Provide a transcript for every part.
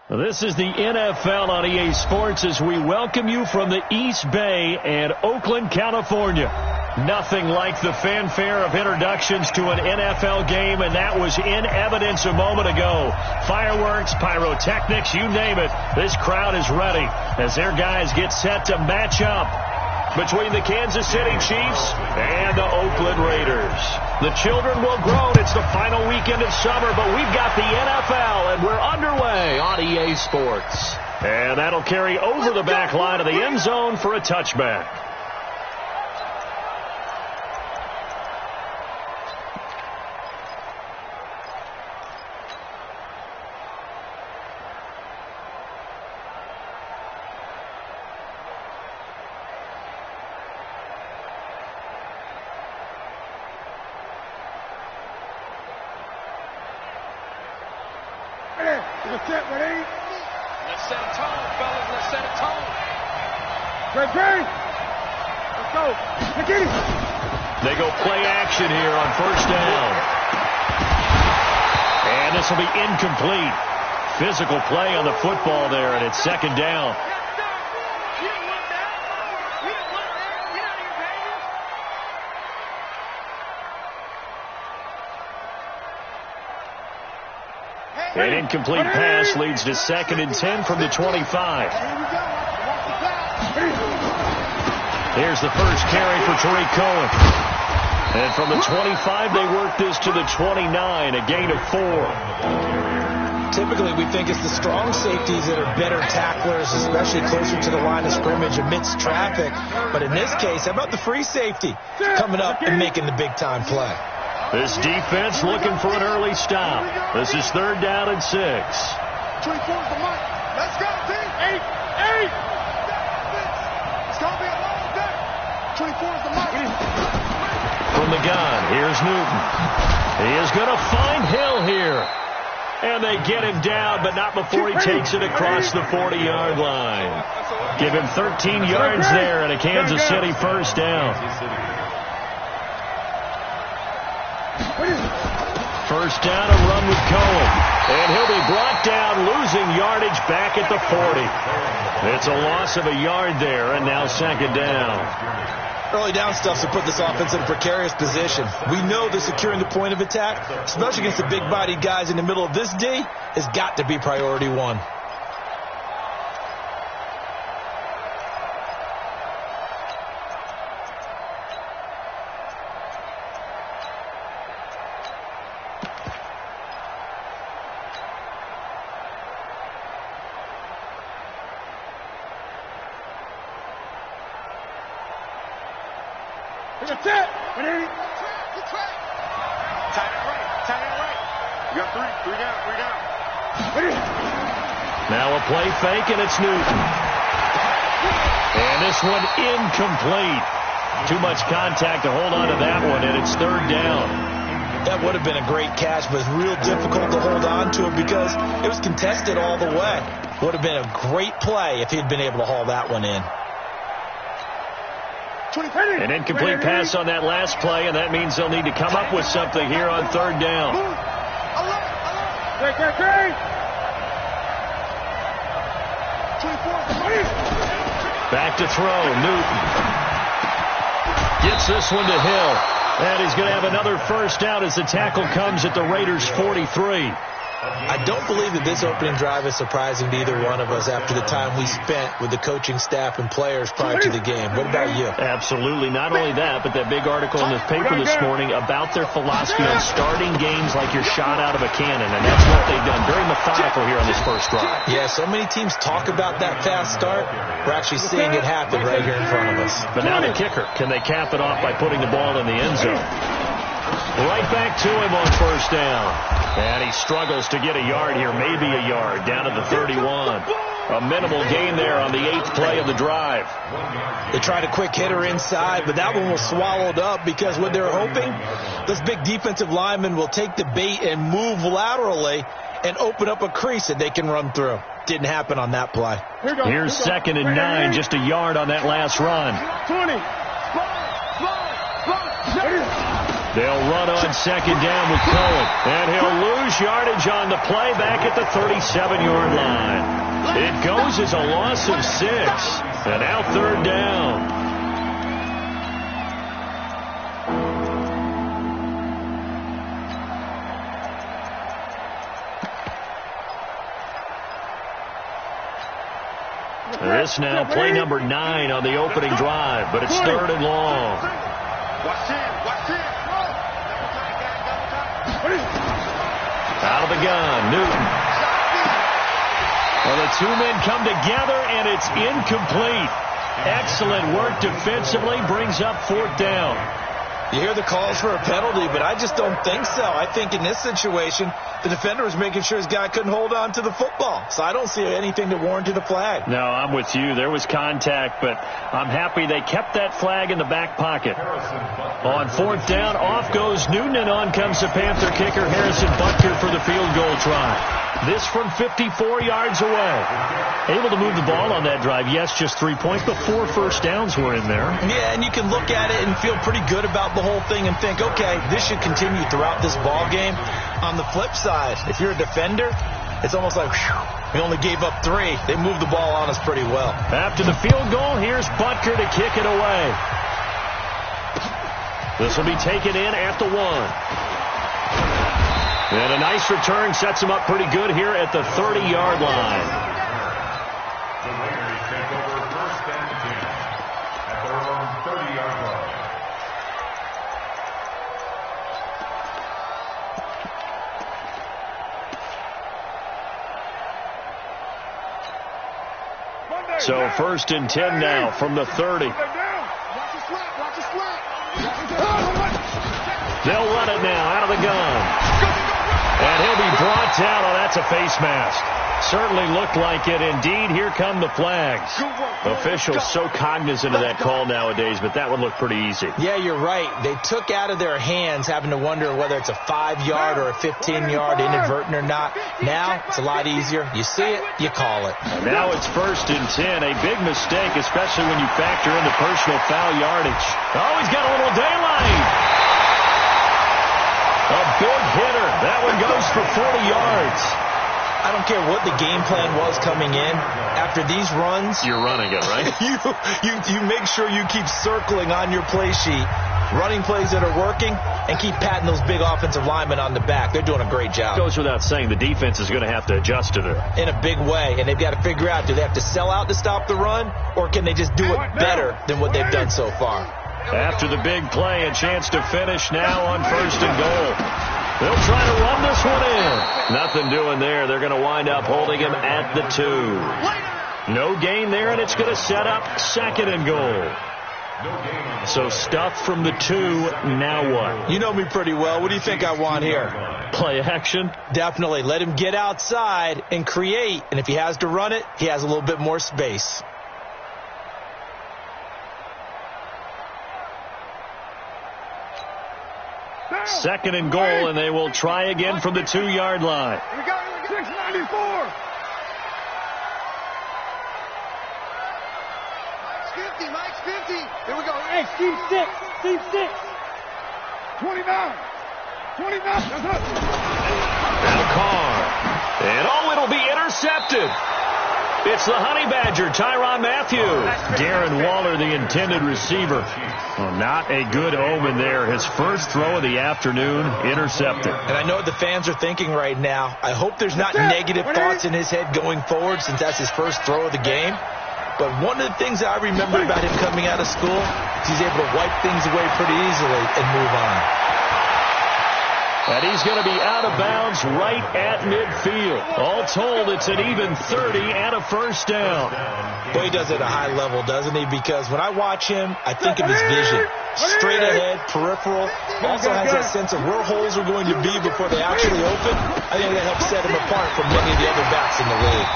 This is the NFL on EA Sports as we welcome you from the East Bay and Oakland, California. Nothing like the fanfare of introductions to an NFL game, and that was in evidence a moment ago. Fireworks, pyrotechnics, you name it. This crowd is ready as their guys get set to match up between the Kansas City Chiefs and the Oakland Raiders. The children will groan. It's the final weekend of summer, but we've got the NFL, and we're underway on EA Sports. And that'll carry over the back line of the end zone for a touchback. Let's set a tone, fellas. Let's set a tone. Let's go. They go play action here on first down. And this will be incomplete. Physical play on the football there, and it's second down. An incomplete pass leads to 2nd and 10 from the 25. Here's the first carry for Tariq Cohen. And from the 25, they work this to the 29, a gain of 4. Typically, we think it's the strong safeties that are better tacklers, especially closer to the line of scrimmage amidst traffic. But in this case, how about the free safety coming up and making the big-time play? This defense looking for an early stop. This is 3rd down and 6. 24 is the mark. Let's go, team. 8. It's going to be a long day. 24 is the mark. From the gun, here's Newton. He is going to find Hill here. And they get him down, but not before he takes it across the 40-yard line. Give him 13 yards there and a Kansas City first down. First down, a run with Cohen. And he'll be brought down, losing yardage back at the 40. It's a loss of a yard there, and now 2nd down. Early down stuff to put this offense in a precarious position. We know that securing the point of attack, especially against the big-bodied guys in the middle of this D, has got to be priority one. That's it. Tight end right. You got 3 down. Now a play fake, and it's Newton. And this one incomplete. Too much contact to hold on to that one, and it's 3rd down. That would have been a great catch, but it's real difficult to hold on to it because it was contested all the way. Would have been a great play if he'd been able to haul that one in. An incomplete pass on that last play, and that means they'll need to come up with something here on 3rd down. Back to throw, Newton. Gets this one to Hill. And he's going to have another first down as the tackle comes at the Raiders' 43. I don't believe that this opening drive is surprising to either one of us after the time we spent with the coaching staff and players prior to the game. What about you? Absolutely. Not only that, but that big article in the paper this morning about their philosophy on starting games like you're shot out of a cannon, and that's what they've done. Very methodical here on this first drive. Yeah, so many teams talk about that fast start. We're actually seeing it happen right here in front of us. But now the kicker. Can they cap it off by putting the ball in the end zone? Right back to him on first down. And he struggles to get a yard here, maybe a yard, down to the 31. A minimal gain there on the 8th play of the drive. They tried a quick hitter inside, but that one was swallowed up because what they're hoping, those big defensive linemen will take the bait and move laterally and open up a crease that they can run through. Didn't happen on that play. Here's 2nd and 9, just a yard on that last run. 20. They'll run on second down with Cohen. And he'll lose yardage on the play back at the 37-yard line. It goes as a loss of 6. And now third down. This now play number 9 on the opening drive, but it's third and long. Out of the gun, Newton. Well, the two men come together, and it's incomplete. Excellent work defensively, brings up fourth down. You hear the calls for a penalty, but I just don't think so. I think in this situation, the defender was making sure his guy couldn't hold on to the football. So I don't see anything that warranted a flag. No, I'm with you. There was contact, but I'm happy they kept that flag in the back pocket. On fourth down, off goes Newton, and on comes the Panther kicker, Harrison Butker, for the field goal try. This from 54 yards away. Able to move the ball on that drive. Yes, just 3 points, but 4 first downs were in there. Yeah, and you can look at it and feel pretty good about the whole thing and think, okay, this should continue throughout this ball game. On the flip side, if you're a defender, it's almost like, whew, we only gave up 3. They moved the ball on us pretty well. After the field goal, here's Butker to kick it away. This will be taken in at the 1. And a nice return sets him up pretty good here at the 30-yard line. The Raiders take over first and 10 at their own 30-yard line. So first and 10 now from the 30. They'll run it now out of the gun. And he'll be brought down. Oh, that's a face mask. Certainly looked like it. Indeed, here come the flags. Officials so cognizant of that call nowadays, but that one looked pretty easy. Yeah, you're right. They took out of their hands having to wonder whether it's a 5-yard or a 15-yard inadvertent or not. Now, it's a lot easier. You see it, you call it. Now it's first and 10. A big mistake, especially when you factor in the personal foul yardage. Oh, he's got a little daylight. A big hitter. That one goes for 40 yards. I don't care what the game plan was coming in. After these runs, you're running it, right? you make sure you keep circling on your play sheet, running plays that are working, and keep patting those big offensive linemen on the back. They're doing a great job. Goes without saying, the defense is going to have to adjust to it. In a big way, and they've got to figure out, do they have to sell out to stop the run, or can they just do it better than what they've done so far? After the big play, a chance to finish now on first and goal. They'll try to run this one in. Nothing doing there. They're going to wind up holding him at the 2. No gain there, and it's going to set up second and goal. So stuff from the 2. Now what? You know me pretty well. What do you think I want here? Play action? Definitely. Let him get outside and create. And if he has to run it, he has a little bit more space. Second and goal, and they will try again from the 2-yard line. We got 694. Mike's 50. Here we go. Hey, Steve 6. Steve 6. 29. 29. Now Carr. And oh, it'll be intercepted. It's the Honey Badger, Tyrann Mathieu. Darren Waller, the intended receiver. Well, not a good omen there. His first throw of the afternoon, intercepted. And I know what the fans are thinking right now. I hope there's not negative thoughts in his head going forward since that's his first throw of the game. But one of the things I remember about him coming out of school is he's able to wipe things away pretty easily and move on. And he's going to be out of bounds right at midfield. All told, it's an even 30 and a first down. Boy, he does it at a high level, doesn't he? Because when I watch him, I think of his vision. Straight ahead, peripheral. Also has that sense of where holes are going to be before they actually open. I think that helps set him apart from many of the other backs in the league.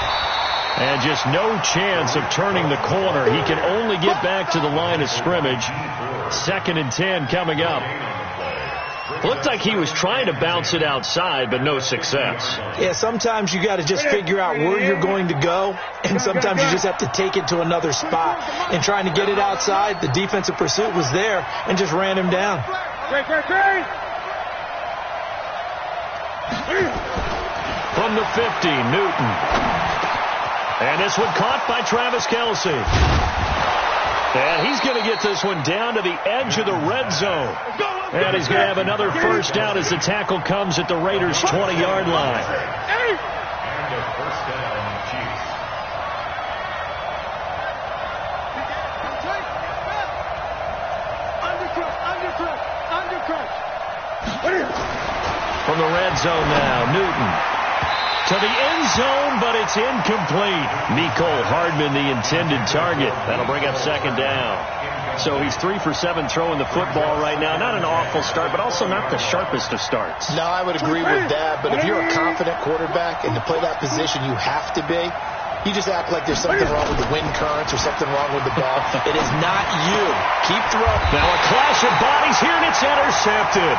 And just no chance of turning the corner. He can only get back to the line of scrimmage. Second and 10 coming up. Looked like he was trying to bounce it outside, but no success. Yeah, sometimes you got to just figure out where you're going to go, and sometimes you just have to take it to another spot. And trying to get it outside, the defensive pursuit was there and just ran him down. Great, great, great. From the 50, Newton. And this one caught by Travis Kelce. And he's going to get this one down to the edge of the red zone. And he's going to have another first down as the tackle comes at the Raiders' 20-yard line. And a first down, Chiefs. From the red zone now, Newton. To the end zone, but it's incomplete. Mecole Hardman, the intended target. That'll bring up second down. So he's 3 for 7 throwing the football right now. Not an awful start, but also not the sharpest of starts. No, I would agree with that. But if you're a confident quarterback and to play that position you have to be, you just act like there's something wrong with the wind currents or something wrong with the ball. It is not you. Keep throwing. Now a clash of bodies here, and it's intercepted.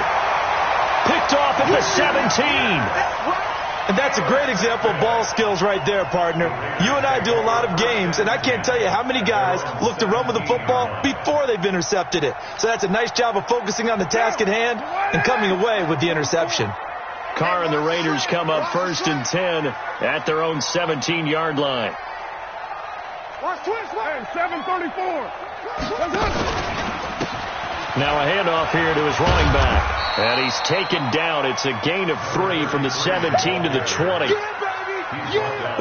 Picked off at the 17. And that's a great example of ball skills right there, partner. You and I do a lot of games, and I can't tell you how many guys look to run with the football before they've intercepted it. So that's a nice job of focusing on the task at hand and coming away with the interception. Carr and the Raiders come up 1st and 10 at their own 17-yard line. Watch twist, hey, 7:34. Now a handoff here to his running back. And he's taken down. It's a gain of 3 from the 17 to the 20.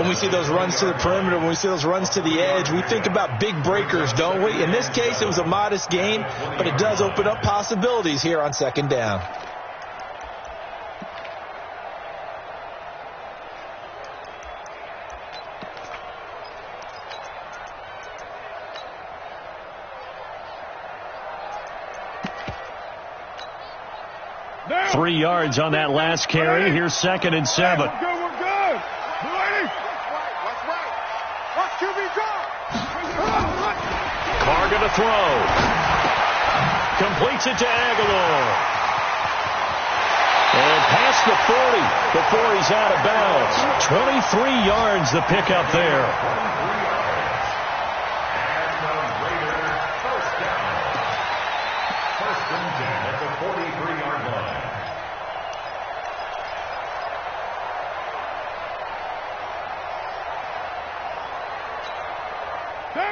When we see those runs to the perimeter, when we see those runs to the edge, we think about big breakers, don't we? In this case, it was a modest gain, but it does open up possibilities here on second down. Down. 3 yards on that last carry. Here's 2nd and 7. We're good, we're good. Ready? Watch right. Watch QB go. Carr going to throw. Completes it to Aguilar. And past the 40 before he's out of bounds. 23 yards the pickup there. And the Raiders first down. 1st and 10 at the 43-yard line.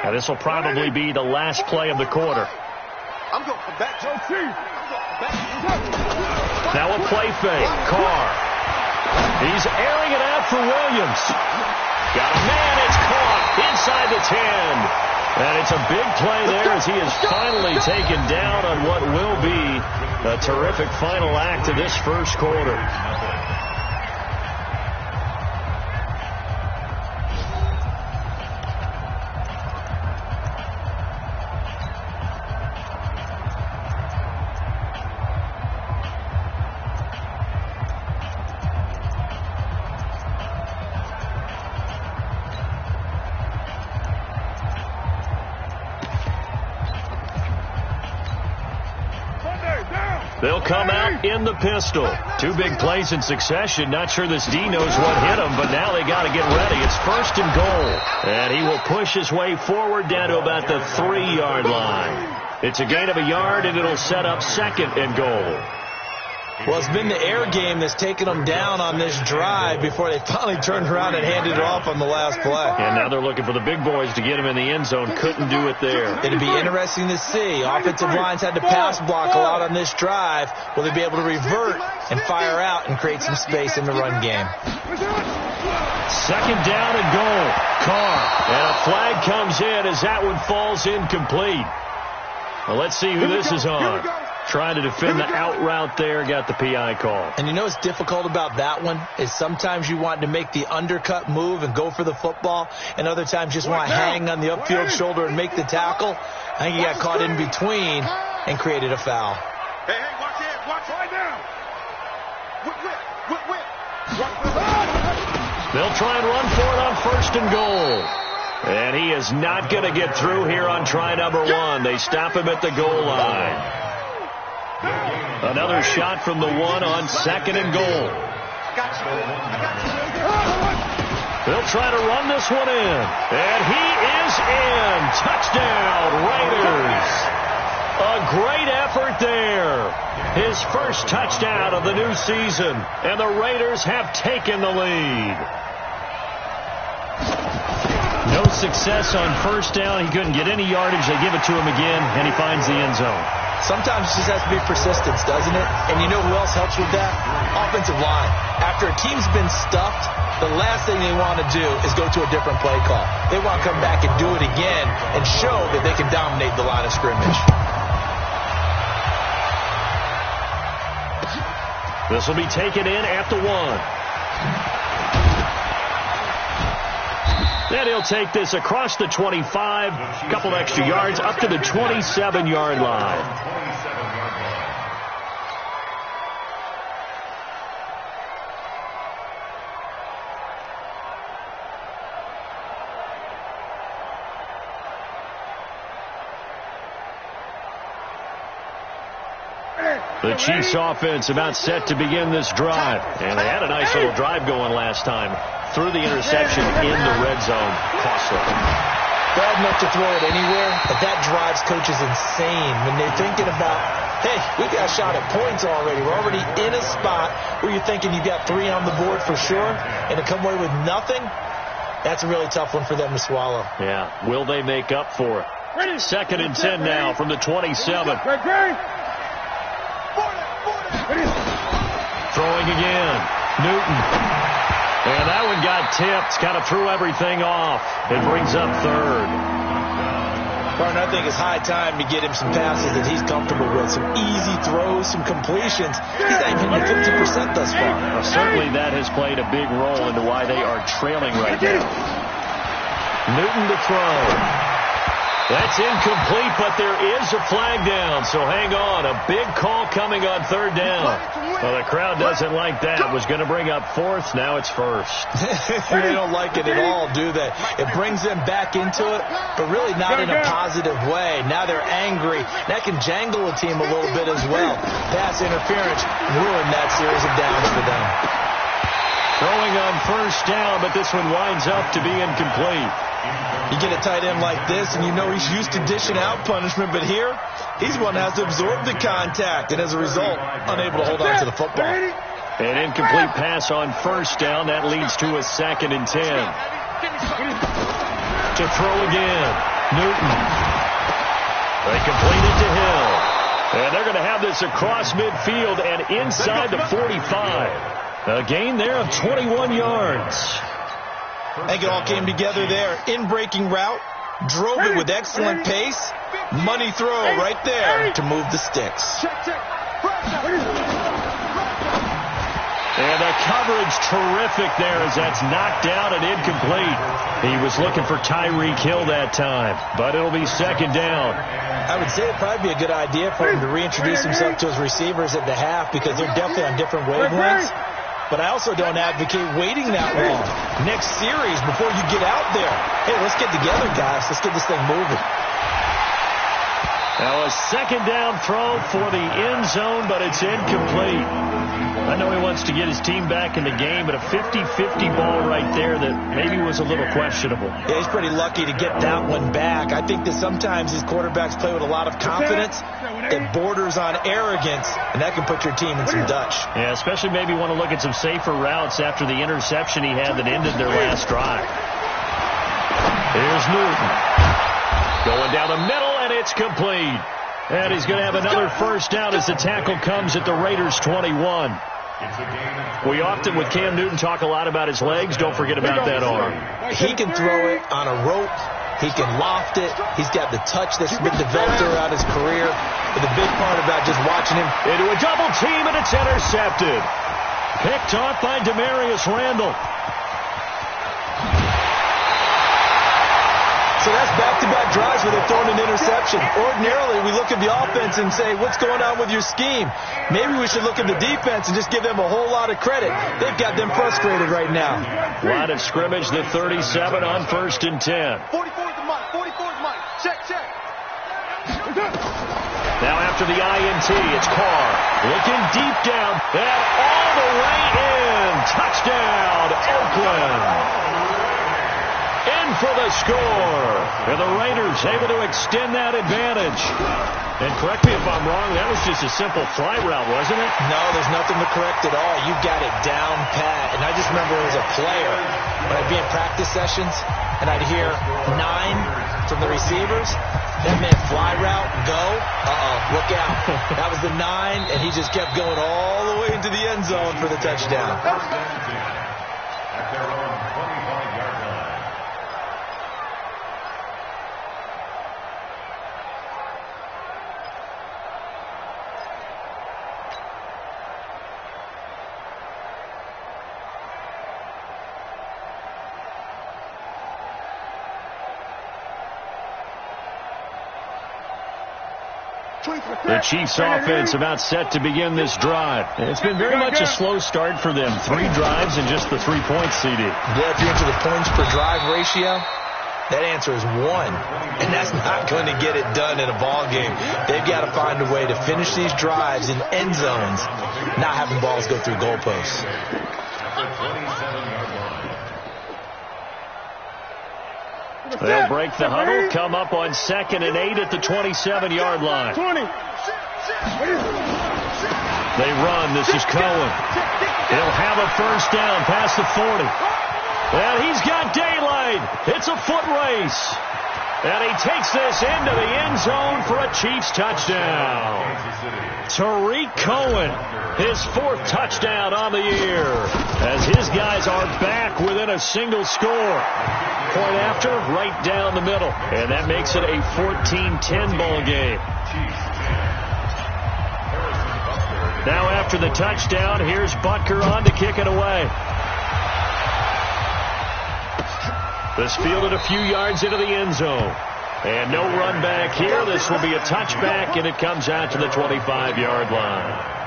Now this will probably be the last play of the quarter. I'm going for back. Joe T. Now a play fake. Carr. He's airing it out for Williams. Got a man. It's caught inside the 10. And it's a big play there as he is finally taken down on what will be a terrific final act of this first quarter. They'll come out in the pistol. 2 big plays in succession. Not sure this D knows what hit him, but now they got to get ready. It's 1st and goal. And he will push his way forward down to about the 3-yard line. It's a gain of a yard, and it'll set up 2nd and goal. Well, it's been the air game that's taken them down on this drive before they finally turned around and handed it off on the last play. And now they're looking for the big boys to get him in the end zone. Couldn't do it there. It'd be interesting to see. Offensive lines had to pass block a lot on this drive. Will they be able to revert and fire out and create some space in the run game? 2nd down and goal. Carr. And a flag comes in as that one falls incomplete. Well, let's see who this is on. Trying to defend the out route there, got the PI call. And you know what's difficult about that one is sometimes you want to make the undercut move and go for the football, and other times just want to hang on the upfield shoulder and make the tackle. I think he got caught in between and created a foul. Hey, watch it. Watch right now. Whip. They'll try and run for it on 1st and goal. And he is not going to get through here on try number 1. They stop him at the goal line. Another shot from the 1 on 2nd and goal. They'll try to run this one in. And he is in. Touchdown, Raiders. A great effort there. His first touchdown of the new season. And the Raiders have taken the lead. No success on first down. He couldn't get any yardage. They give it to him again, and he finds the end zone. Sometimes it just has to be persistence, doesn't it? And you know who else helps with that? Offensive line. After a team's been stuffed, the last thing they want to do is go to a different play call. They want to come back and do it again and show that they can dominate the line of scrimmage. This will be taken in at the 1. Then he'll take this across the 25, a couple extra yards, up to the 27-yard line. The Chiefs offense about set to begin this drive. And they had a nice little drive going last time. Threw the interception in the red zone. Costly. Bad enough to throw it anywhere, but that drives coaches insane when they're thinking about, hey, we got a shot at points already. We're already in a spot where you're thinking you got 3 on the board for sure, and to come away with nothing, that's a really tough one for them to swallow. Yeah. Will they make up for it? 2nd and 10 now from the 27. Throwing again. Newton. And that one got tipped. Kind of threw everything off. It brings up 3rd. Partner, I think it's high time to get him some passes that he's comfortable with. Some easy throws, some completions. He's not even hitting 50% thus far. Well, certainly that has played a big role into why they are trailing right now. Newton to throw. That's incomplete, but there is a flag down, so hang on. A big call coming on 3rd down. Well, the crowd doesn't like that. It was going to bring up 4th. Now it's 1st. They don't like it at all, do they? It brings them back into it, but really not in a positive way. Now they're angry. That can jangle a team a little bit as well. Pass interference ruined that series of downs for them. Throwing on 1st down, but this one winds up to be incomplete. You get a tight end like this, and you know he's used to dishing out punishment, but here, he's one that has to absorb the contact, and as a result, unable to hold on to the football. An incomplete pass on 1st down. That leads to a 2nd and 10. To throw again. Newton. They complete it to Hill. And they're going to have this across midfield and inside the 45. A gain there of 21 yards. I think it all came together there. In-breaking route, drove it with excellent pace. Money throw right there to move the sticks. And the coverage terrific there as that's knocked down and incomplete. He was looking for Tyreek Hill that time, but it'll be 2nd down. I would say it'd probably be a good idea for him to reintroduce himself to his receivers at the half because they're definitely on different wavelengths. But I also don't advocate waiting that long. Next series, before you get out there, hey, let's get together, guys. Let's get this thing moving. Now a 2nd down throw for the end zone, but it's incomplete. I know he wants to get his team back in the game, but a 50-50 ball right there that maybe was a little questionable. Yeah, he's pretty lucky to get that one back. I think that sometimes these quarterbacks play with a lot of confidence. It borders on arrogance, and that can put your team in some Dutch. Yeah, especially maybe want to look at some safer routes after the interception he had that ended their last drive. Here's Newton. Going down the middle, and it's complete. And he's going to have another 1st down as the tackle comes at the Raiders' 21. We often, with Cam Newton, talk a lot about his legs. Don't forget about that arm. He can throw it on a rope. He can loft it. He's got the touch that's been developed throughout his career. But the big part about just watching him. Into a double team, and it's intercepted. Picked off by Demarius Randall. So that's back-to-back drives where they've thrown an interception. Ordinarily, we look at the offense and say, what's going on with your scheme? Maybe we should look at the defense and just give them a whole lot of credit. They've got them frustrated right now. Line of scrimmage, the 37 on 1st and 10. 44 is the money. 44 is the money. Check. Now after the INT, it's Carr. Looking deep down and all the way in. Touchdown, Oakland. In for the score. And the Raiders able to extend that advantage. And correct me if I'm wrong, that was just a simple fly route, wasn't it? No, there's nothing to correct at all. You got it down pat. And I just remember as a player, when I'd be in practice sessions, and I'd hear 9 from the receivers, that meant fly route, go, look out. That was the 9, and he just kept going all the way into the end zone for the touchdown. At their own 25-yard line. The Chiefs offense about set to begin this drive. It's been very much a slow start for them. 3 drives and just the 3 points, CD. Yeah, if you're into the points per drive ratio, that answer is 1. And that's not going to get it done in a ball game. They've got to find a way to finish these drives in end zones, not having balls go through goalposts. They'll break the huddle, come up on 2nd and 8 at the 27-yard line. 20. They run. This is Cohen. He'll have a first down past the 40. And he's got daylight. It's a foot race. And he takes this into the end zone for a Chiefs touchdown. Tariq Cohen, his 4th touchdown on the year, as his guys are back within a single score. Point after, right down the middle. And that makes it a 14-10 ball game. Now after the touchdown, here's Butker on to kick it away. This fielded a few yards into the end zone. And no run back here. This will be a touchback, and it comes out to the 25-yard line.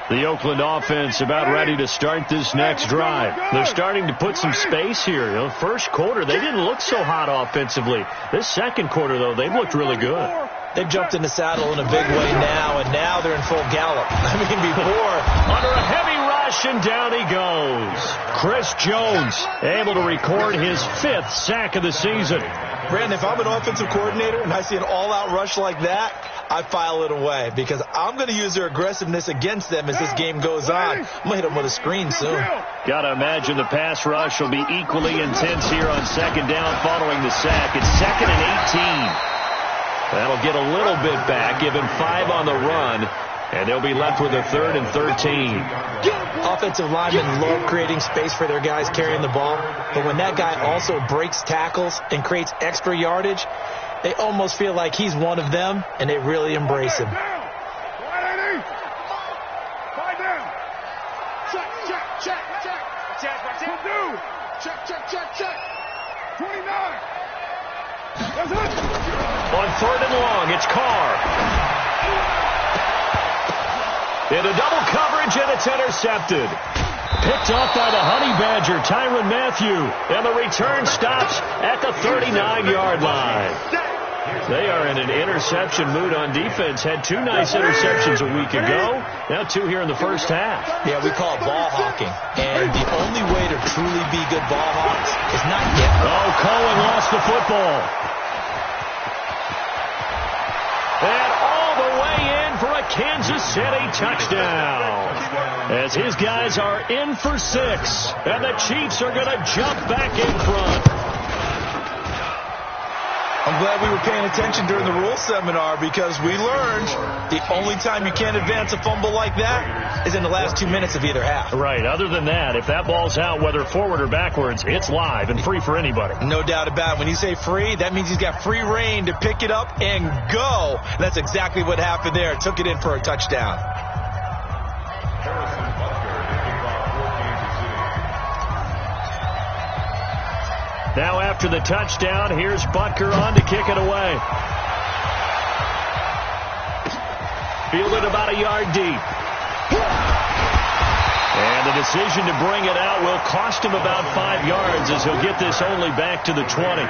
The Oakland offense about ready to start this next drive. They're starting to put some space here. You know, first quarter, they didn't look so hot offensively. This second quarter, though, they've looked really good. They've jumped in the saddle in a big way now, and now they're in full gallop. I mean, before, under a heavy rush, and down he goes. Chris Jones able to record his 5th sack of the season. Brandon, if I'm an offensive coordinator and I see an all-out rush like that, I file it away because I'm going to use their aggressiveness against them as this game goes on. I'm going to hit them with a screen soon. Got to imagine the pass rush will be equally intense here on 2nd down following the sack. It's 2nd and 18. That'll get a little bit back, give him 5 on the run, and they'll be left with a 3rd and 13. Offensive linemen love creating space for their guys carrying the ball, but when that guy also breaks tackles and creates extra yardage, they almost feel like he's one of them, and they really embrace him. Check. 29. That's it. On 3rd and long, it's Carr. Into double coverage, and it's intercepted. Picked off by the Honey Badger, Tyrann Mathieu. And the return stops at the 39-yard line. They are in an interception mood on defense. Had 2 nice interceptions a week ago. Now 2 here in the first half. Yeah, we call it ball hawking. And the only way to truly be good ball hawks is not get. Oh, Cohen lost the football. And all the way in for a Kansas City touchdown. As his guys are in for 6. And the Chiefs are going to jump back in front. I'm glad we were paying attention during the rules seminar because we learned the only time you can't advance a fumble like that is in the last 2 minutes of either half. Right. Other than that, if that ball's out, whether forward or backwards, it's live and free for anybody. No doubt about it. When you say free, that means he's got free reign to pick it up and go. That's exactly what happened there. Took it in for a touchdown. Now after the touchdown, here's Butker on to kick it away. Fielded about a yard deep. And the decision to bring it out will cost him about 5 yards as he'll get this only back to the 20.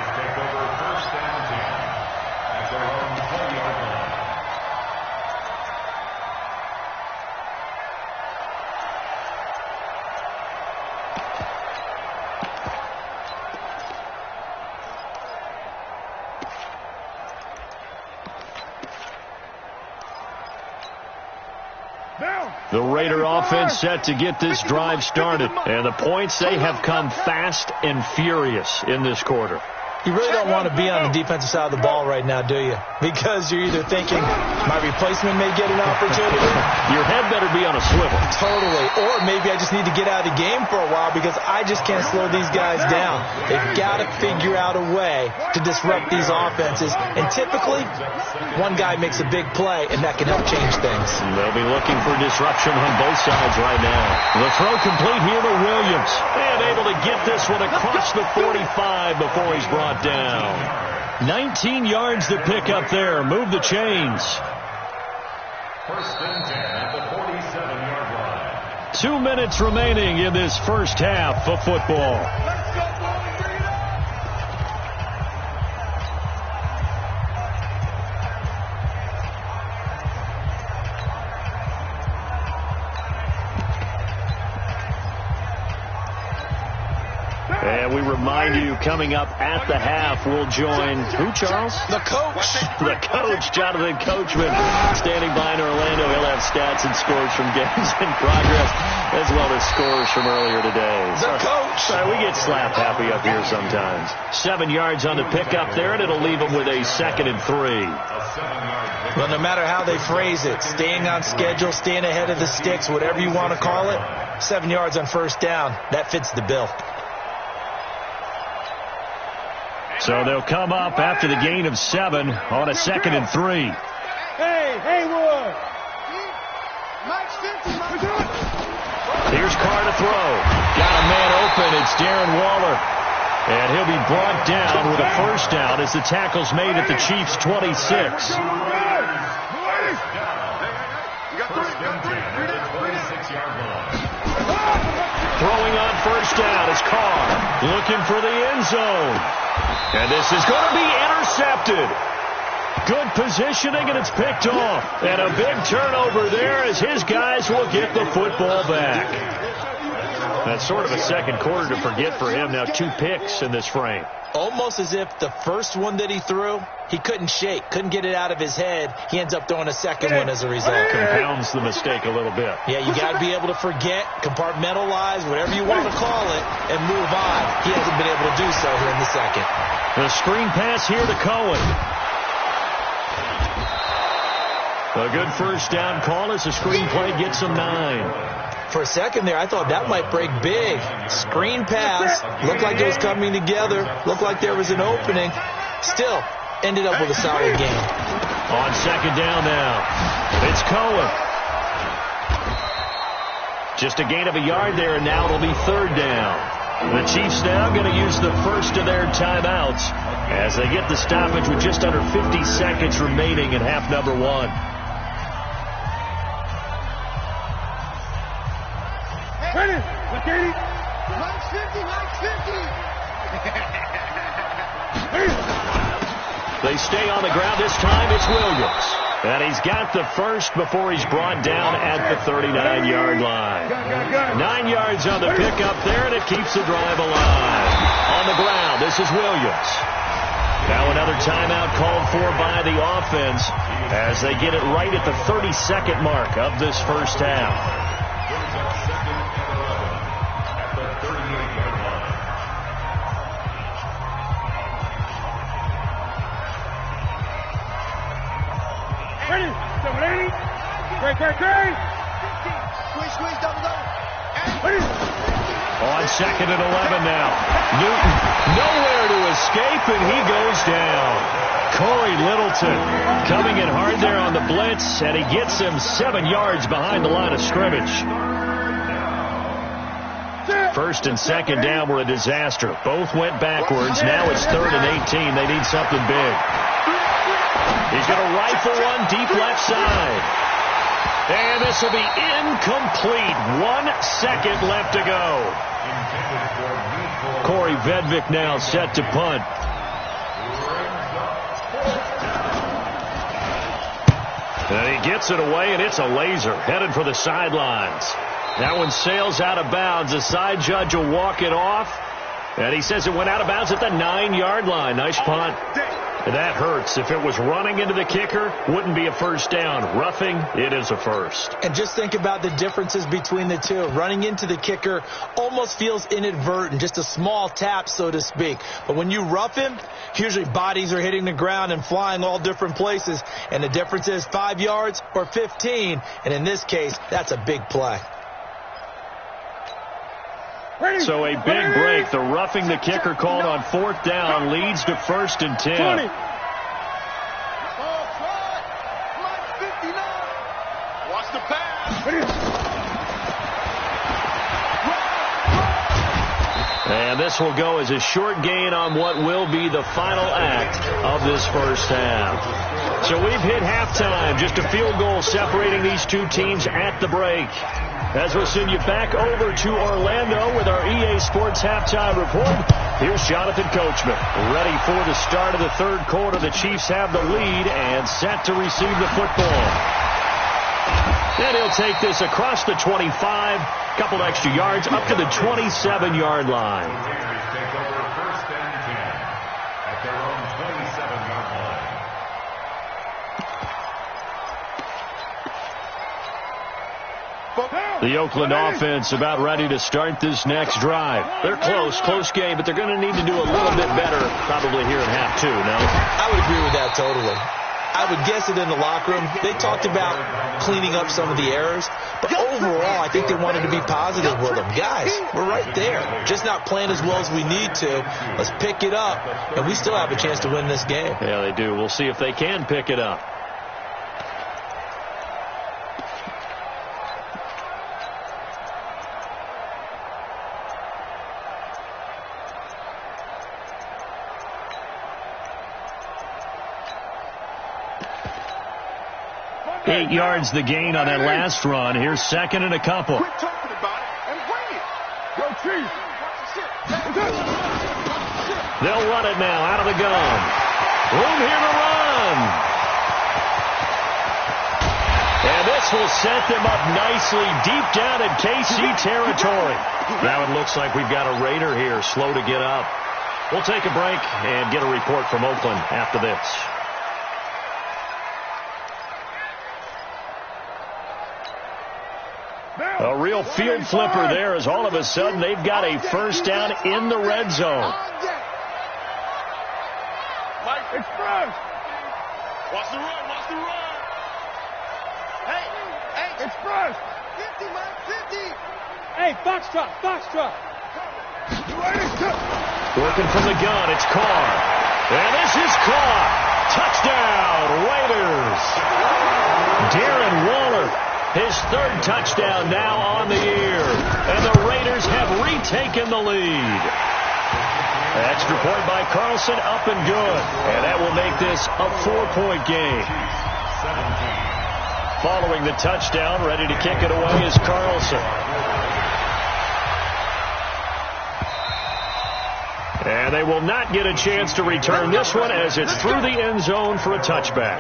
The Raider offense set to get this drive started. And the points, they have come fast and furious in this quarter. You really don't want to be on the defensive side of the ball right now, do you? Because you're either thinking, my replacement may get an opportunity. Your head better be on a swivel. Totally. Or maybe I just need to get out of the game for a while because I just can't slow these guys down. They've got to figure out a way to disrupt these offenses. And typically, one guy makes a big play, and that can help change things. They'll be looking for disruption on both sides right now. The throw complete here to Williams. And able to get this one across the 45 before he's brought down. 19 yards to pick up there. Move the chains. First and 10 at the 47-yard line. 2 minutes remaining in this first half of football. And we remind you, coming up at the half, we'll join who, Charles? The coach. The coach, Jonathan Coachman, standing by in Orlando. He'll have stats and scores from games in progress, as well as scores from earlier today. The coach. Sorry, we get slap happy up here sometimes. 7 yards on the pickup there, and it'll leave them with a 2nd and 3. Well, no matter how they phrase it, staying on schedule, staying ahead of the sticks, whatever you want to call it, 7 yards on first down, that fits the bill. So they'll come up after the gain of 7 on a 2nd and 3. Hey, Haywood. Here's Carr to throw. Got a man open. It's Darren Waller. And he'll be brought down with a first down as the tackle's made at the Chiefs' 26. Throwing on first down is Carr. Looking for the end zone. And this is going to be intercepted. Good positioning, and it's picked off. And a big turnover there as his guys will get the football back. That's sort of a second quarter to forget for him. Now 2 picks in this frame. Almost as if the first one that he threw, he couldn't shake, couldn't get it out of his head. He ends up throwing a second one as a result. Compounds the mistake a little bit. Yeah, you got to be able to forget, compartmentalize, whatever you want to call it, and move on. He hasn't been able to do so here in the second. The screen pass here to Cohen. A good first down call as the screen play gets him 9. For a second there, I thought that might break big. Screen pass, looked like it was coming together, looked like there was an opening. Still, ended up with a solid game. On second down now, it's Cohen. Just a gain of a yard there, and now it'll be 3rd down. The Chiefs now going to use the first of their timeouts as they get the stoppage with just under 50 seconds remaining in half number 1. Ready? Look, 80. 950, 950. They stay on the ground. This time it's Williams. And he's got the first before he's brought down at the 39-yard line. 9 yards on the pickup there, and it keeps the drive alive. On the ground, this is Williams. Now another timeout called for by the offense as they get it right at the 32nd mark of this first half. Ready? 780. Great. Squeeze, double. Ready? On 2nd and 11 now. Newton nowhere to escape, and he goes down. Corey Littleton coming in hard there on the blitz, and he gets him 7 yards behind the line of scrimmage. First and second down were a disaster. Both went backwards. Now it's 3rd and 18. They need something big. He's going to rifle one deep left side. And this will be incomplete. 1 second left to go. Corey Vedvik now set to punt. And he gets it away, and it's a laser headed for the sidelines. That one sails out of bounds. The side judge will walk it off. And he says it went out of bounds at the 9-yard line. Nice punt. That hurts. If it was running into the kicker, wouldn't be a first down. Roughing, it is a first. And just think about the differences between the two. Running into the kicker almost feels inadvertent, just a small tap, so to speak. But when you rough him, usually bodies are hitting the ground and flying all different places. And the difference is 5 yards or 15. And in this case, that's a big play. So a big break. The roughing the kicker called on 4th down leads to 1st and 10. 20. Watch the pass. And this will go as a short gain on what will be the final act of this first half. So we've hit halftime. Just a field goal separating these two teams at the break. As we'll send you back over to Orlando with our EA Sports Halftime Report, here's Jonathan Coachman. Ready for the start of the third quarter. The Chiefs have the lead and set to receive the football. And he'll take this across the 25, couple extra yards, up to the 27-yard line. Take over 1st and 10 at their own 27-yard line. The Oakland offense about ready to start this next drive. They're close game, but they're going to need to do a little bit better probably here in half 2, no? I would agree with that totally. I would guess it in the locker room. They talked about cleaning up some of the errors, but overall, I think they wanted to be positive with them. Guys, we're right there. Just not playing as well as we need to. Let's pick it up, and we still have a chance to win this game. Yeah, they do. We'll see if they can pick it up. Eight yards the gain on that last run. Here's 2nd and a couple. Quit talking about it and bring it. Go Chiefs. They'll run it now out of the gun. Room here to run. And this will set them up nicely deep down in KC territory. Now it looks like we've got a Raider here slow to get up. We'll take a break and get a report from Oakland after this. A real field flipper there as all of a sudden they've got a first down in the red zone. Express. Watch the run. Watch the run. Hey. Express. 50, Mike. 50. Hey, Foxtrot. Working from the gun, it's Carr. And this is caught. Touchdown, Raiders. Darren Waller. His 3rd touchdown now on the year. And the Raiders have retaken the lead. Extra point by Carlson, up and good. And that will make this a 4-point game. Following the touchdown, ready to kick it away is Carlson. And they will not get a chance to return this one as it's through the end zone for a touchback.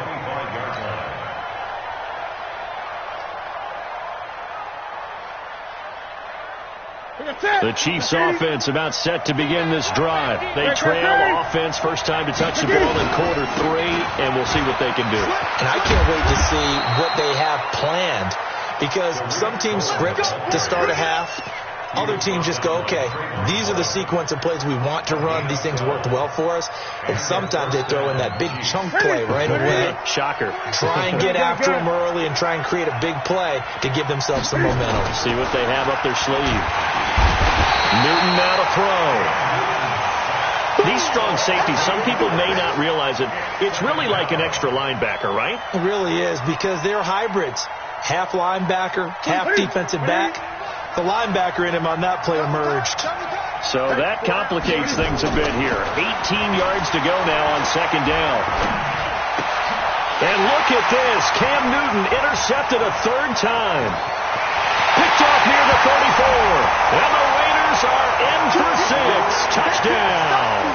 The Chiefs offense about set to begin this drive. They trail offense, first time to touch the ball in quarter 3, and we'll see what they can do. And I can't wait to see what they have planned, because some teams script to start a half. Other teams just go, okay, these are the sequence of plays we want to run. These things worked well for us. And sometimes they throw in that big chunk play right away. Shocker. Try and get after them early and try and create a big play to give themselves some momentum. See what they have up their sleeve. Newton now to throw. These strong safeties, some people may not realize it. It's really like an extra linebacker, right? It really is, because they're hybrids. Half linebacker, half defensive back. The linebacker in him on that play emerged. So that complicates things a bit here. 18 yards to go now on 2nd down. And look at this. Cam Newton intercepted a 3rd time. Picked off near the 34. And the Raiders are in for 6. Touchdown.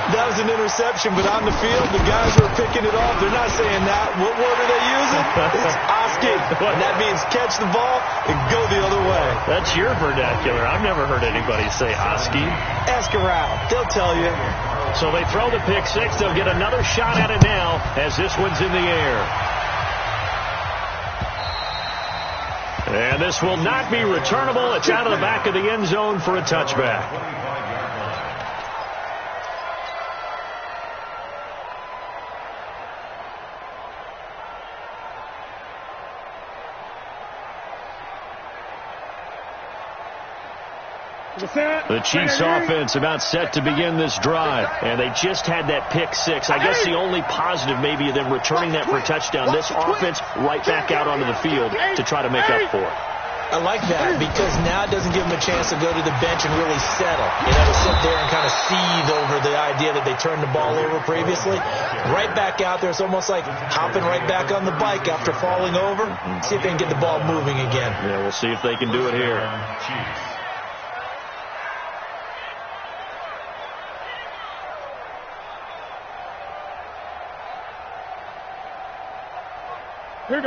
That was an interception, but on the field, the guys who are picking it off, they're not saying that. What word are they using? It's Husky. And that means catch the ball and go the other way. That's your vernacular. I've never heard anybody say Husky. Ask around. They'll tell you. So they throw the pick six. They'll get another shot at it now as this one's in the air. And this will not be returnable. It's out of the back of the end zone for a touchback. The Chiefs offense about set to begin this drive, and they just had that pick six. I guess the only positive maybe of them returning that for a touchdown. This offense right back out onto the field to try to make up for it. I like that because now it doesn't give them a chance to go to the bench and really settle. You know, to sit there and kind of seethe over the idea that they turned the ball over previously. Right back out there. It's almost like hopping right back on the bike after falling over. See if they can get the ball moving again. Yeah, we'll see if they can do it here.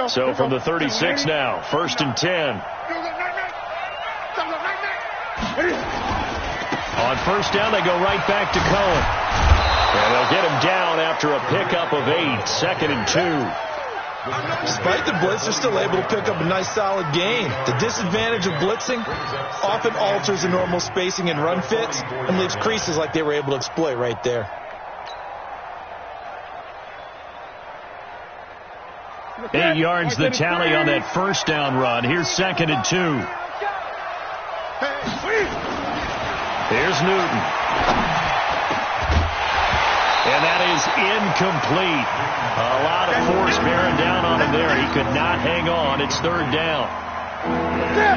So from the 36 now, 1st and 10. On first down, they go right back to Cohen. And they'll get him down after a pickup of 8, 2nd and 2. Despite the blitz, they're still able to pick up a nice solid gain. The disadvantage of blitzing often alters the normal spacing and run fits and leaves creases like they were able to exploit right there. 8 yards the tally on that first down run. Here's 2nd and 2. Here's Newton. And that is incomplete. A lot of force bearing down on him there. He could not hang on. It's 3rd down.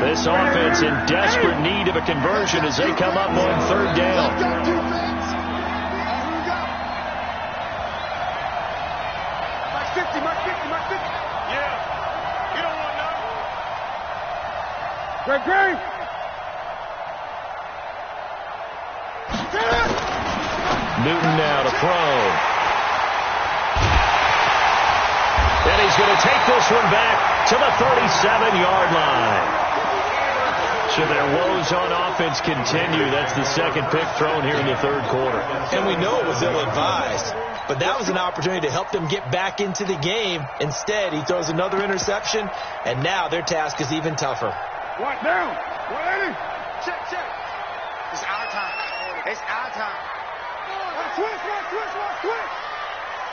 This offense in desperate need of a conversion as they come up on 3rd down. Greg. Newton now to throw. And he's going to take this one back to the 37-yard line. So their woes on offense continue. That's the second pick thrown here in the 3rd quarter. And we know it was ill-advised, but that was an opportunity to help them get back into the game. Instead, he throws another interception, and now their task is even tougher. One down. 180. Check. It's our time. It's our time. Switch.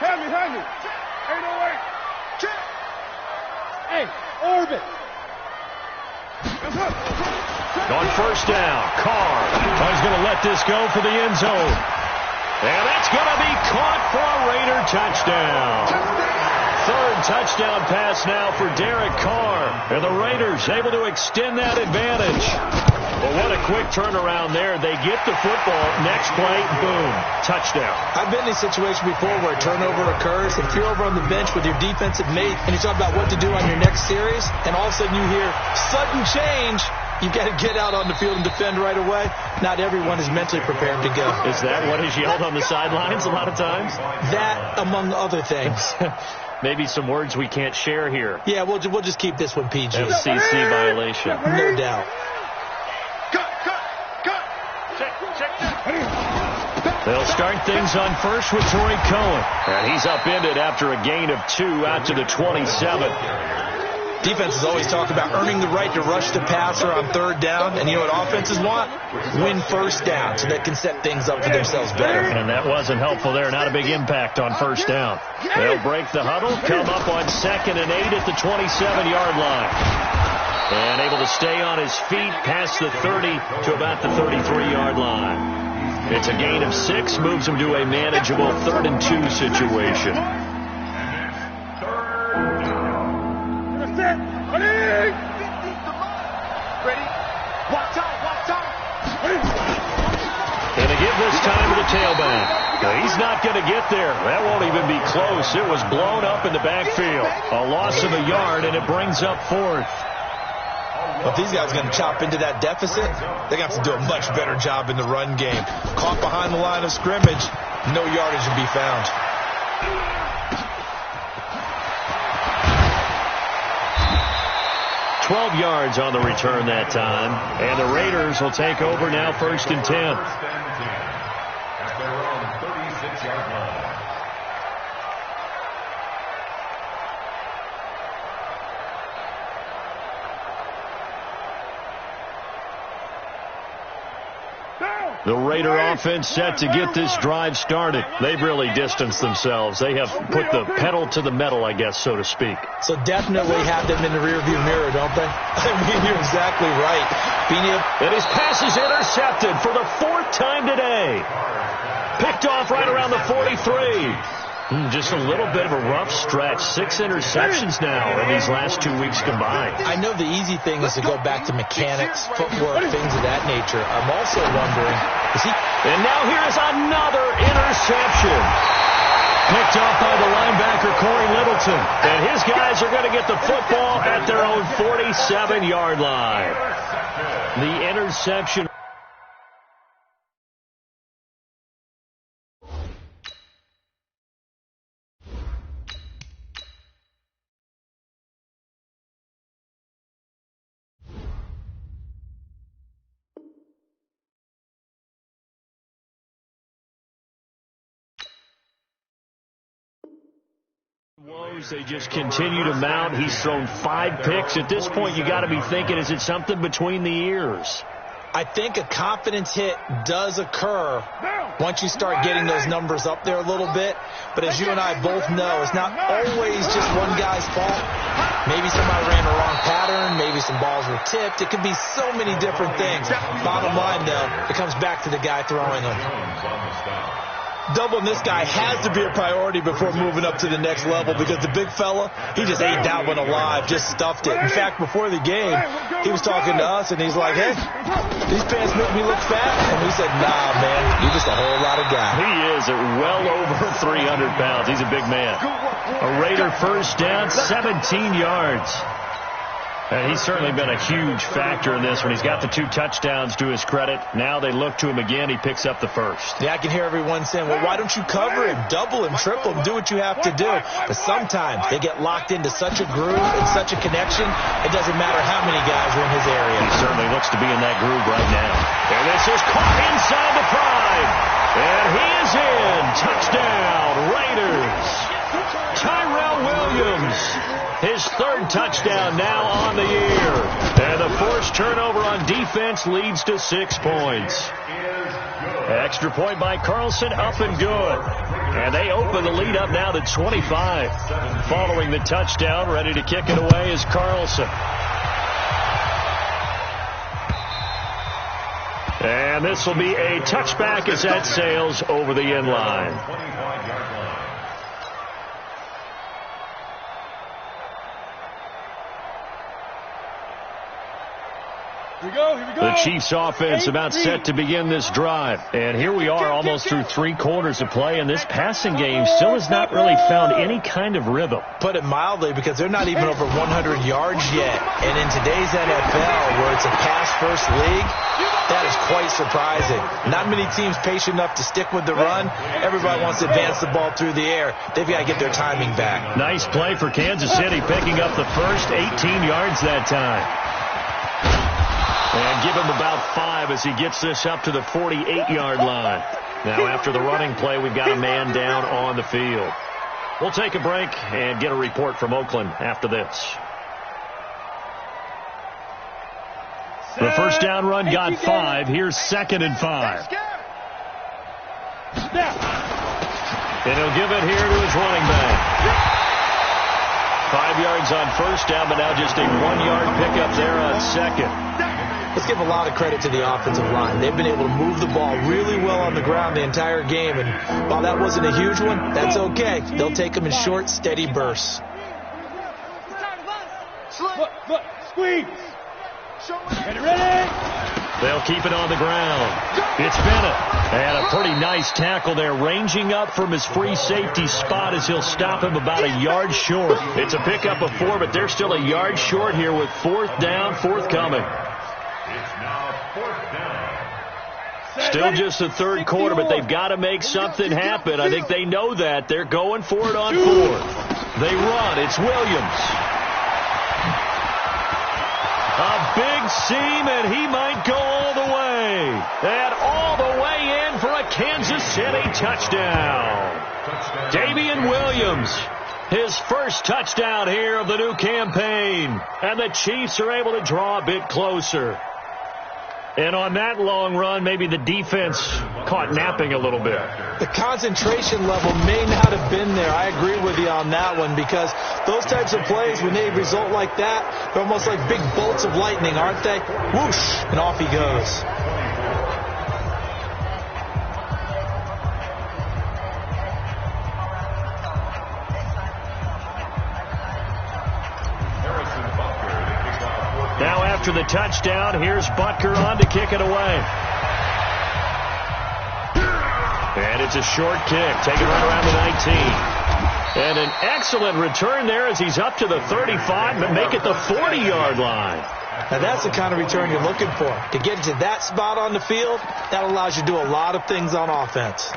Hand me. 808. Check. Hey, orbit. On first down, Carr. He's going to let this go for the end zone. And that's going to be caught for a Raider touchdown. 3rd touchdown pass now for Derek Carr. And the Raiders able to extend that advantage. Well, what a quick turnaround there. They get the football. Next play, boom, touchdown. I've been in a situation before where a turnover occurs. If you're over on the bench with your defensive mate and you talk about what to do on your next series, and all of a sudden you hear sudden change, you've got to get out on the field and defend right away. Not everyone is mentally prepared to go. Is that what is yelled on the sidelines a lot of times? That, among other things. Maybe some words we can't share here. Yeah, we'll just keep this one PG. FCC violation. No doubt. They'll start things on first with Torrey Cohen. And he's upended after a gain of 2 out to the 27. Defenses always talk about earning the right to rush the passer on 3rd down. And you know what offenses want? Win first down so they can set things up for themselves better. And that wasn't helpful there. Not a big impact on first down. They'll break the huddle, come up on 2nd and 8 at the 27-yard line. And able to stay on his feet past the 30 to about the 33-yard line. It's a gain of 6, moves him to a manageable 3rd and 2 situation. Ready? Watch out. And they give this time to the tailback. Now, he's not going to get there. That won't even be close. It was blown up in the backfield. A loss of a yard, and it brings up 4th. If these guys are going to chop into that deficit, they're going to have to do a much better job in the run game. Caught behind the line of scrimmage, no yardage to be found. 12 yards on the return that time. And the Raiders will take over now, 1st and 10. First and 10 at their own 36-yard line. The Raider offense set to get this drive started. They've really distanced themselves. They have put the pedal to the metal, I guess, so to speak. So definitely have them in the rearview mirror, don't they? I mean, you're exactly right. And his pass is intercepted for the 4th time today. Picked off right around the 43. Just a little bit of a rough stretch. 6 interceptions now in these last 2 weeks combined. I know the easy thing is to go back to mechanics, footwork, things of that nature. I'm also wondering, is he... And now here is another interception. Picked off by the linebacker, Corey Littleton. And his guys are going to get the football at their own 47-yard line. The interception. Woes, they just continue to mount. He's thrown 5 picks. At this point, you got to be thinking, is it something between the ears? I think a confidence hit does occur once you start getting those numbers up there a little bit. But as you and I both know, it's not always just one guy's fault. Maybe somebody ran the wrong pattern. Maybe some balls were tipped. It could be so many different things. Bottom line, though, it comes back to the guy throwing them. Doubling this guy has to be a priority before moving up to the next level, because the big fella, he just ate that one alive, just stuffed it. In fact, before the game, he was talking to us, and he's like, hey, these pants make me look fat. And we said, nah, man, you're just a whole lot of guy. He is at well over 300 pounds. He's a big man. A Raider first down, 17 yards. And he's certainly been a huge factor in this one. He's got the 2 touchdowns to his credit. Now they look to him again. He picks up the first. Yeah, I can hear everyone saying, well, why don't you cover him, double him, triple him, do what you have to do. But sometimes they get locked into such a groove and such a connection, it doesn't matter how many guys are in his area. He certainly looks to be in that groove right now. And this is caught inside the 5. And he is in. Touchdown, Raiders. Tyrell Williams. His 3rd touchdown now on the year. And the forced turnover on defense leads to 6 points. Extra point by Carlson, up and good. And they open the lead up now to 25. Following the touchdown, ready to kick it away is Carlson. And this will be a touchback as that sails over the end line. Here we go. The Chiefs offense about set to begin this drive. And here we are almost through 3 quarters of play, and this passing game still has not really found any kind of rhythm. Put it mildly, because they're not even over 100 yards yet. And in today's NFL, where it's a pass-first league, that is quite surprising. Not many teams patient enough to stick with the run. Everybody wants to advance the ball through the air. They've got to get their timing back. Nice play for Kansas City, picking up the first 18 yards that time. And give him about 5 as he gets this up to the 48-yard line. Now, after the running play, we've got a man down on the field. We'll take a break and get a report from Oakland after this. The first down run got 5. Here's 2nd and 5. And he'll give it here to his running back. 5 yards on first down, but now just a 1-yard pickup there on 2nd. Let's give a lot of credit to the offensive line. They've been able to move the ball really well on the ground the entire game. And while that wasn't a huge one, that's okay. They'll take them in short, steady bursts. Look, squeeze. Ready? They'll keep it on the ground. It's Bennett. And a pretty nice tackle there, ranging up from his free safety spot as he'll stop him about a yard short. It's a pickup of 4, but they're still a yard short here with 4th down, forthcoming. Still just the 3rd quarter, but they've got to make something happen. I think they know that. They're going for it on 4th. They run. It's Williams. big seam, and he might go all the way. And all the way in for a Kansas City touchdown. Damian Williams, his first touchdown here of the new campaign. And the Chiefs are able to draw a bit closer. And on that long run, maybe the defense caught napping a little bit. The concentration level may not have been there. I agree with you on that one, because those types of plays, when they result like that, they're almost like big bolts of lightning, aren't they? Whoosh, and off he goes. Now after the touchdown, here's Butker on to kick it away. And it's a short kick, taken right around the 19. And an excellent return there as he's up to the 35, but make it the 40-yard line. Now that's the kind of return you're looking for. To get to that spot on the field, that allows you to do a lot of things on offense.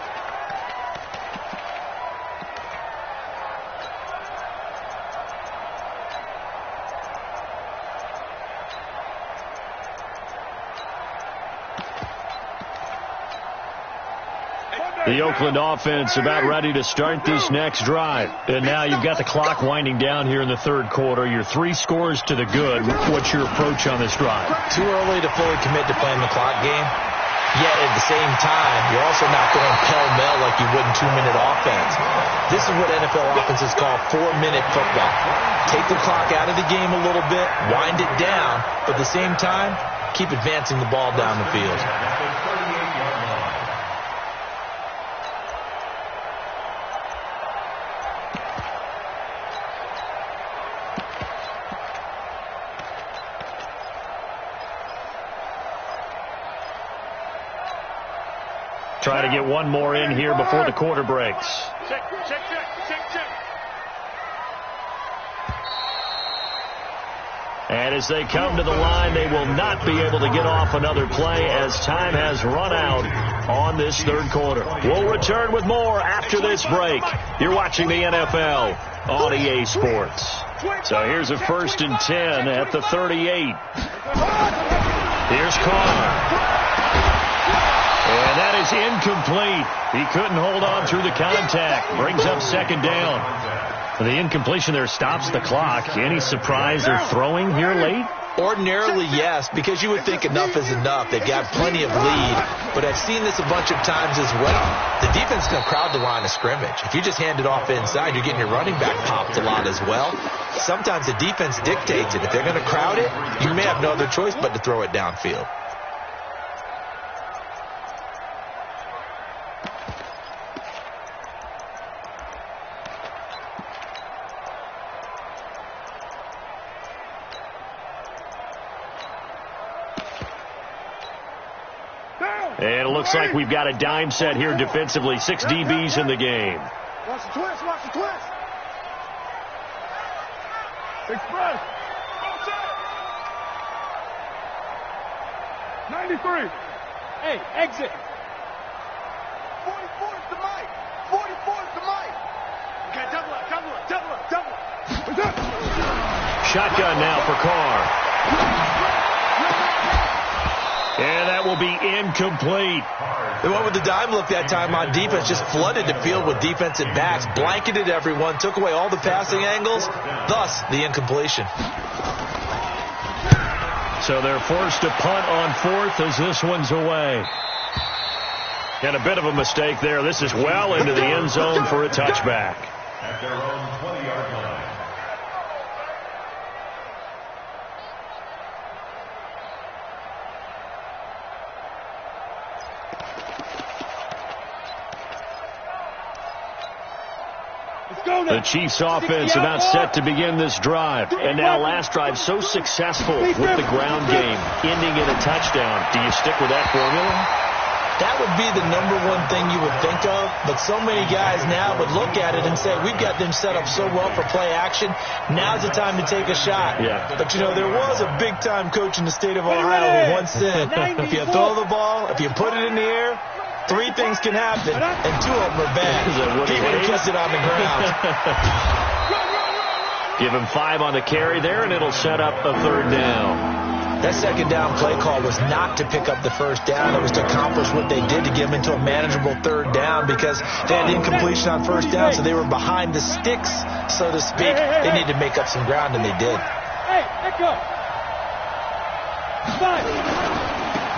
The Oakland offense about ready to start this next drive. And now you've got the clock winding down here in the third quarter. You're 3 scores to the good. What's your approach on this drive? Too early to fully commit to playing the clock game. Yet at the same time, you're also not going pell-mell like you would in 2-minute offense. This is what NFL offenses call 4-minute football. Take the clock out of the game a little bit, wind it down, but at the same time, keep advancing the ball down the field. Try to get one more in here before the quarter breaks. Check. And as they come to the line, they will not be able to get off another play as time has run out on this third quarter. We'll return with more after this break. You're watching the NFL on EA Sports. So here's a 1st and 10 at the 38. Here's Carr. And that is incomplete. He couldn't hold on through the contact. Brings up 2nd down. The incompletion there stops the clock. Any surprise they're throwing here late? Ordinarily, yes, because you would think enough is enough. They've got plenty of lead, but I've seen this a bunch of times as well. The defense can crowd the line of scrimmage. If you just hand it off inside, you're getting your running back popped a lot as well. Sometimes the defense dictates it. If they're going to crowd it, you may have no other choice but to throw it downfield. And it looks like we've got a dime set here defensively. 6 DBs in the game. Watch the twist. Express. 93. Hey, exit. 44 is the mic. Okay, double up. Shotgun now for Carr. And that will be incomplete. They went with the dime look that time on defense, just flooded the field with defensive backs, blanketed everyone, took away all the passing angles, thus the incompletion. So they're forced to punt on 4th as this one's away. And a bit of a mistake there. This is well into the end zone for a touchback. At their own 20-yard line. The Chiefs offense about set to begin this drive. And now last drive so successful with the ground game, ending in a touchdown. Do you stick with that formula? That would be the number one thing you would think of, but so many guys now would look at it and say, we've got them set up so well for play action, now's the time to take a shot. Yeah. But, you know, there was a big-time coach in the state of Ohio who once said, if you throw the ball, if you put it in the air, 3 things can happen, and 2 of them are bad. He would have kissed it on the ground. Give him 5 on the carry there, and it'll set up a 3rd down. That second down play call was not to pick up the first down. It was to accomplish what they did, to get them into a manageable third down, because they had incompletion on first down, so they were behind the sticks, so to speak. They needed to make up some ground, and they did. Hey, let go.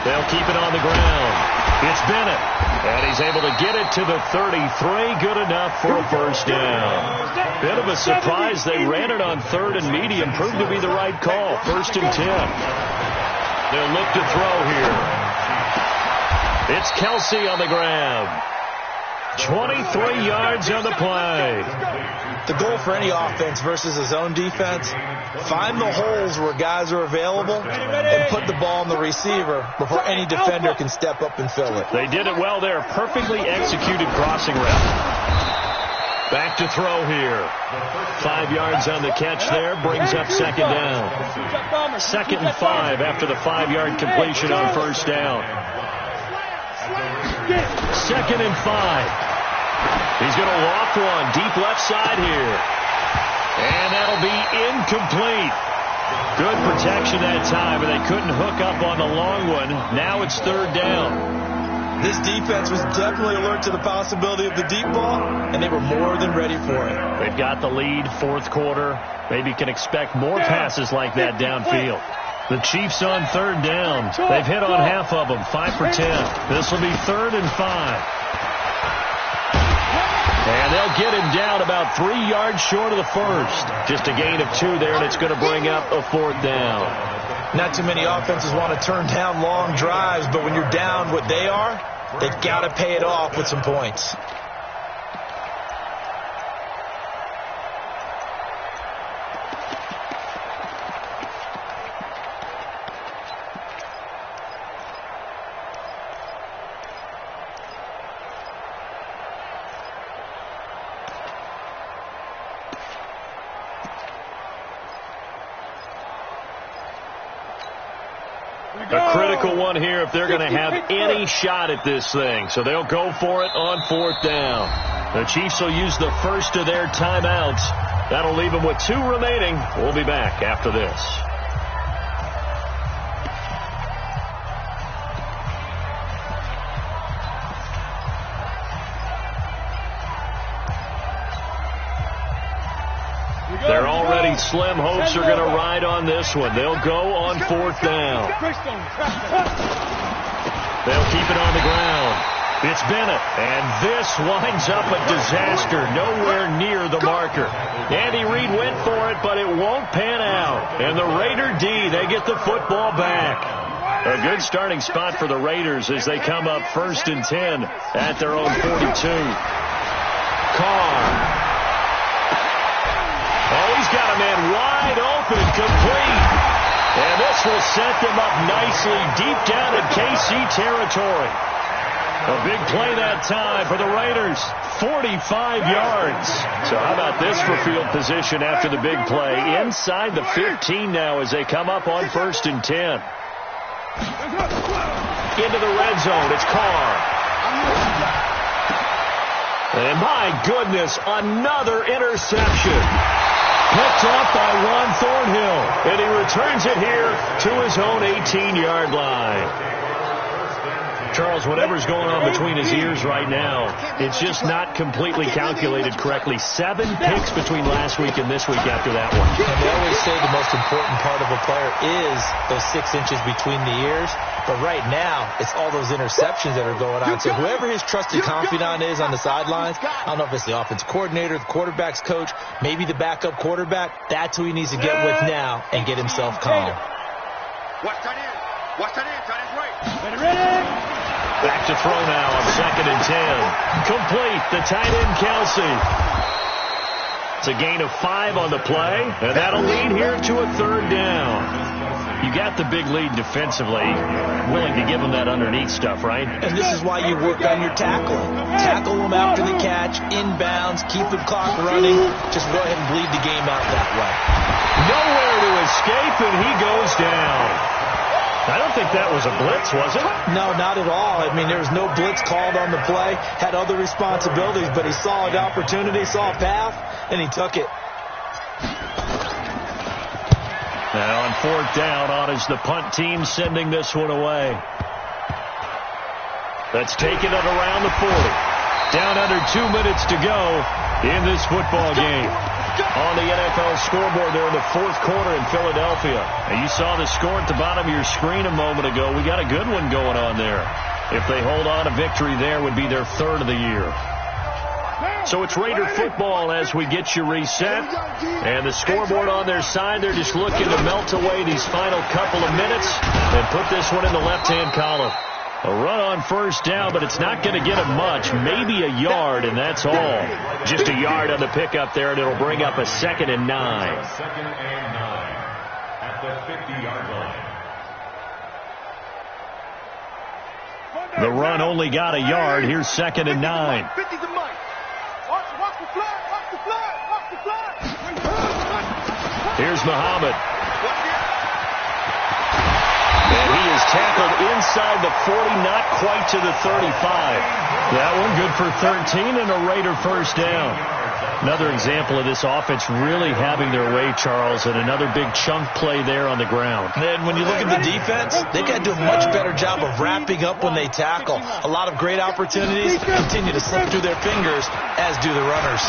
They'll keep it on the ground. It's Bennett, and he's able to get it to the 33. Good enough for a first down. Bit of a surprise. They ran it on third and medium. Proved to be the right call. 1st and 10. They'll look to throw here. It's Kelsey on the ground. 23 yards on the play. The goal for any offense versus a zone defense, find the holes where guys are available and put the ball on the receiver before any defender can step up and fill it. They did it well there. Perfectly executed crossing route. Back to throw here. 5 yards on the catch there. Brings up second down. 2nd and 5 after the 5-yard completion on first down. 2nd and 5. He's going to loft one deep left side here. And that'll be incomplete. Good protection that time, but they couldn't hook up on the long one. Now it's 3rd down. This defense was definitely alert to the possibility of the deep ball, and they were more than ready for it. They've got the lead, 4th quarter. Maybe can expect more passes like that downfield. The Chiefs on 3rd down. They've hit on half of them, 5 for 10. This will be 3rd and 5. And they'll get him down about 3 yards short of the first. Just a gain of 2 there, and it's going to bring up a 4th down. Not too many offenses want to turn down long drives, but when you're down what they are, they've got to pay it off with some points. A critical one here if they're going to have any shot at this thing. So they'll go for it on 4th down. The Chiefs will use the first of their timeouts. That'll leave them with 2 remaining. We'll be back after this. They're already slim hopes are going to ride on this one. They'll go on 4th down. They'll keep it on the ground. It's Bennett, and this winds up a disaster. Nowhere near the marker. Andy Reid went for it, but it won't pan out. And the Raider D, they get the football back. A good starting spot for the Raiders as they come up 1st and 10 at their own 42. Carr. Oh, he's got a man wide open, complete. And this will set them up nicely deep down in KC territory. A big play that time for the Raiders, 45 yards. So how about this for field position after the big play? Inside the 15 now as they come up on 1st and 10. Into the red zone, it's Carr. And my goodness, another interception. Picked off by Juan Thornhill. And he returns it here to his own 18-yard line. Charles, whatever's going on between his ears right now, it's just not completely calculated correctly. 7 picks between last week and this week after that one. And they always say the most important part of a player is those 6 inches between the ears. But right now, it's all those interceptions that are going on. So whoever his trusted confidant is on the sidelines, I don't know if it's the offense coordinator, the quarterback's coach, maybe the backup quarterback, that's who he needs to get with now and get himself calm. Watch that in. Watch that in. That is right. Ready? Back to throw now on 2nd and 10. Complete, the tight end Kelsey. It's a gain of 5 on the play, and that'll lead here to a 3rd down. You got the big lead defensively, willing to give them that underneath stuff, right? And this is why you work on your tackling. Tackle them after the catch, inbounds, keep the clock running. Just go ahead and bleed the game out that way. Nowhere to escape, and he goes down. I don't think that was a blitz, was it? No, not at all. I mean, there was no blitz called on the play. Had other responsibilities, but he saw an opportunity, saw a path, and he took it. And on fourth down, on is the punt team sending this one away. That's taken it around the 40. Down under 2 minutes to go in this football game. On the NFL scoreboard there in the fourth quarter in Philadelphia. And you saw the score at the bottom of your screen a moment ago. We got a good one going on there. If they hold on, a victory there would be their third of the year. So it's Raider football as we get you reset. And the scoreboard on their side, they're just looking to melt away these final couple of minutes and put this one in the left-hand column. A run on first down, but it's not going to get them much. Maybe a yard, and that's all. Just a yard on the pickup there, and it'll bring up a 2nd and 9. 2nd and 9 at the 50-yard line. The run only got a yard. Here's 2nd and 9. Here's Muhammad. And he is tackled inside the 40, not quite to the 35. That one good for 13 and a Raider first down. Another example of this offense really having their way, Charles, and another big chunk play there on the ground. And when you look at the defense, they've got to do a much better job of wrapping up when they tackle. A lot of great opportunities continue to slip through their fingers, as do the runners.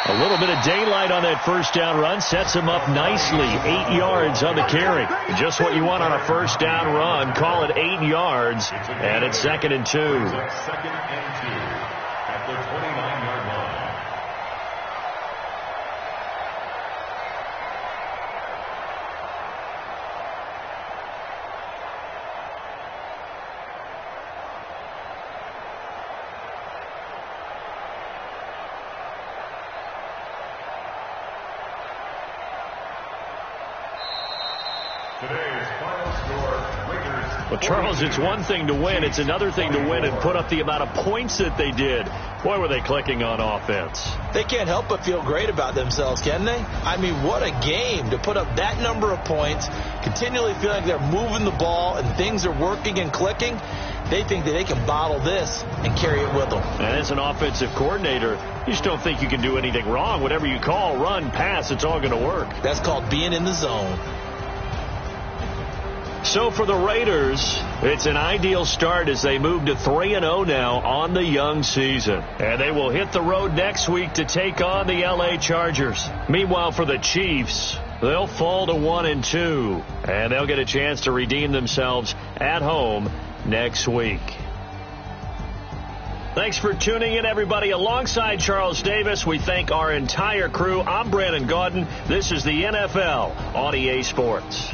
A little bit of daylight on that first down run sets him up nicely. 8 yards on the carry. Just what you want on a first down run. Call it 8 yards, and it's 2nd and 2. 2nd and 2 at the 29-yard line. Well, Charles, it's one thing to win. It's another thing to win and put up the amount of points that they did. Boy, were they clicking on offense. They can't help but feel great about themselves, can they? I mean, what a game to put up that number of points, continually feel like they're moving the ball and things are working and clicking. They think that they can bottle this and carry it with them. And as an offensive coordinator, you just don't think you can do anything wrong. Whatever you call, run, pass, it's all going to work. That's called being in the zone. So for the Raiders, it's an ideal start as they move to 3-0 now on the young season. And they will hit the road next week to take on the LA Chargers. Meanwhile, for the Chiefs, they'll fall to 1-2. And they'll get a chance to redeem themselves at home next week. Thanks for tuning in, everybody. Alongside Charles Davis, we thank our entire crew. I'm Brandon Gaudin. This is the NFL on EA Sports.